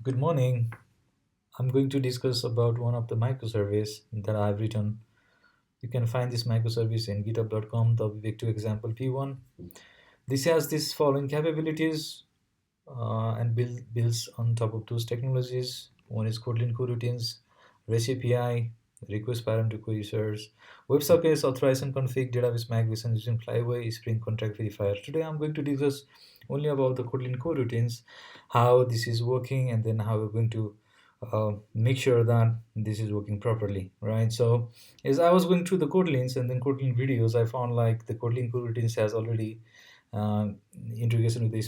Good morning. I'm going to discuss about one of the microservice that I've written. You can find this microservice in github.com, the Vivek2 example P1. This has these following capabilities and builds on top of those technologies. One is Kotlin Coroutines, REST API, request parent to users, web service authorization config, database migration using Flyway, Spring Contract Verifier. Today I'm going to discuss only about the Kotlin coroutines, how this is working, and then how we're going to make sure that this is working properly, right? So as I was going through the Kotlins and then Kotlin videos, I found like the Kotlin coroutines has already uh, integration with the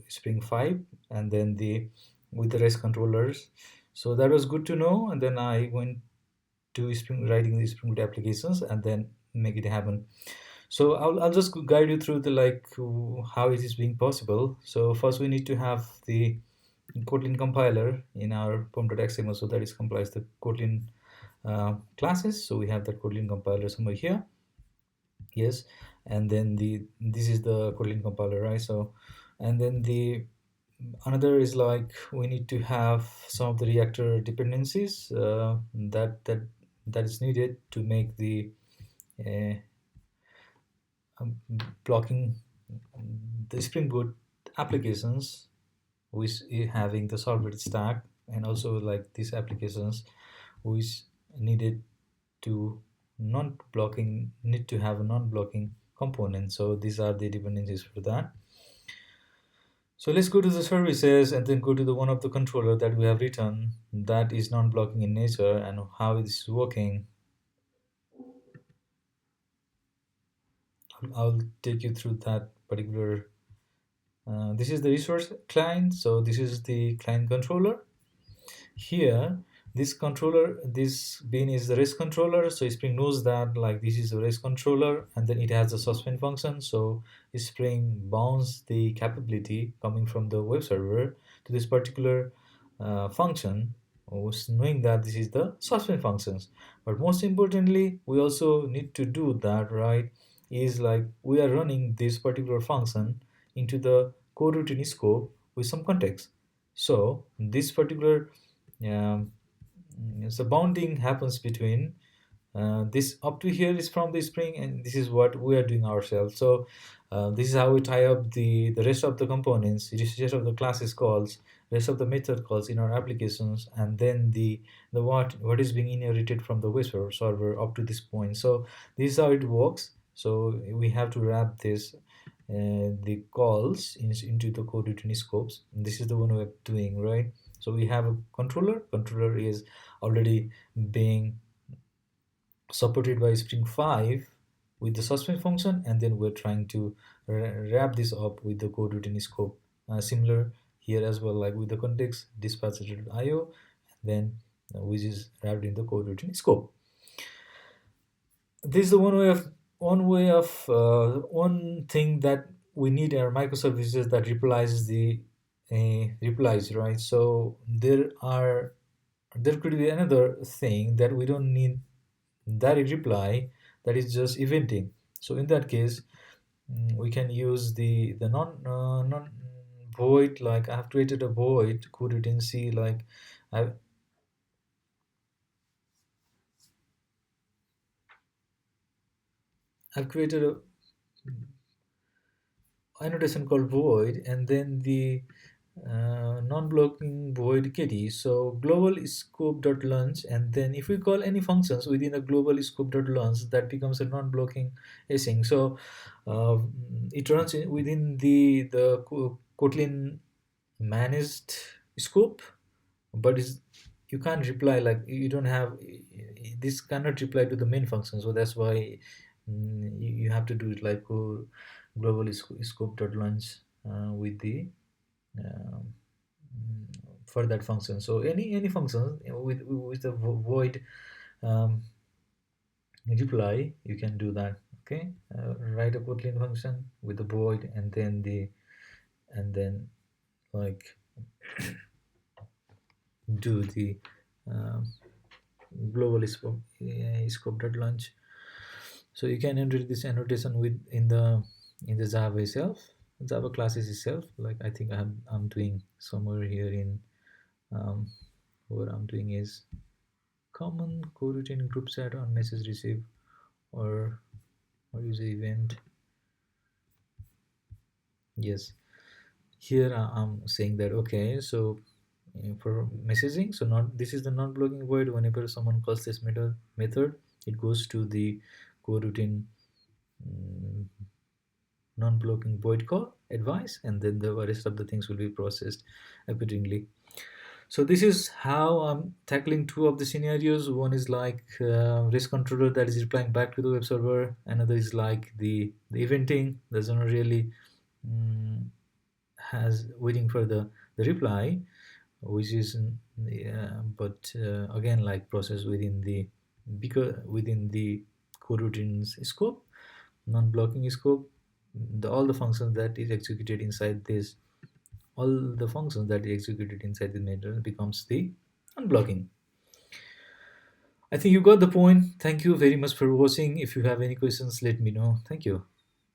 Spring 5 and then the with the REST controllers. So that was good to know. And then I went to Spring writing the Spring Boot applications and then make it happen. So I'll just guide you through the how it is being possible. So first we need to have the Kotlin compiler in our pom.xml, so that is compiles the Kotlin classes. So we have that Kotlin compiler somewhere here. Yes, and then this is the Kotlin compiler, right? So and then the another is like we need to have some of the reactor dependencies that is needed to make the uh, blocking the Spring Boot applications which having the solid stack, and also like these applications which needed to non-blocking need to have a non-blocking component. So these are the dependencies for that. So let's go to the services and then go to the one of the controller that we have written that is non-blocking in nature and how it is working. I'll take you through that particular. This is the resource client. So this is the client controller. Here, this bean is the REST controller. So Spring knows that like this is a REST controller, and then it has a suspend function. So Spring bounds the capability coming from the web server to this particular function, knowing that this is the suspend functions. But most importantly, we also need to do that, right? Is like we are running this particular function into the coroutine scope with some context. So this particular um, so bounding happens between this up to here is from the Spring, and this is what we are doing ourselves. So this is how we tie up the rest of the components, rest of the classes calls, rest of the method calls in our applications, and then the what is being inherited from the web server up to this point. So this is how it works. So we have to wrap this the calls into the coroutine scopes. And this is the one we're doing, right? So we have a controller. Controller is already being supported by Spring 5 with the suspend function, and then we're trying to wrap this up with the coroutine scope. Similar here as well, like with the context dispatcher.io, and then which is wrapped in the coroutine scope. This is the one thing that we need in our microservices that replies the replies, right? So there could be another thing that we don't need direct reply, that is just eventing. So in that case, we can use the non void. Like I have created a void coroutine C, like I've I've created a annotation called void, and then the non-blocking void kitty. So global scope dot launch, and then if we call any functions within the global scope dot launch, that becomes a non-blocking async. So uh, it runs within the Kotlin managed scope, but is you can't reply, like you don't have this cannot reply to the main function. So that's why you have to do it like global scope dot launch with the um, for that function. So any function with the void um, reply, you can do that. Okay, write a Kotlin function with the void, and then like do the um, global scope dot launch. So you can enter this annotation with in the Java itself, Java classes itself. Like I think I'm doing somewhere here in what I'm doing is common coroutine group chat on message receive or user event. Yes, here I'm saying that okay, so for messaging, so not this is the non-blocking void. Whenever someone calls this method, it goes to the coroutine mm, non-blocking void call advice, and then the rest of the things will be processed accordingly. So this is how I'm tackling two of the scenarios. One is like REST controller that is replying back to the web server. Another is like the eventing that's not really mm, has waiting for the reply, which is but again like process within the because within the coroutine's scope, non-blocking scope. All the functions that is executed inside this, all the functions that is executed inside the method becomes the unblocking. I think you got the point. Thank you very much for watching. If you have any questions, let me know. Thank you.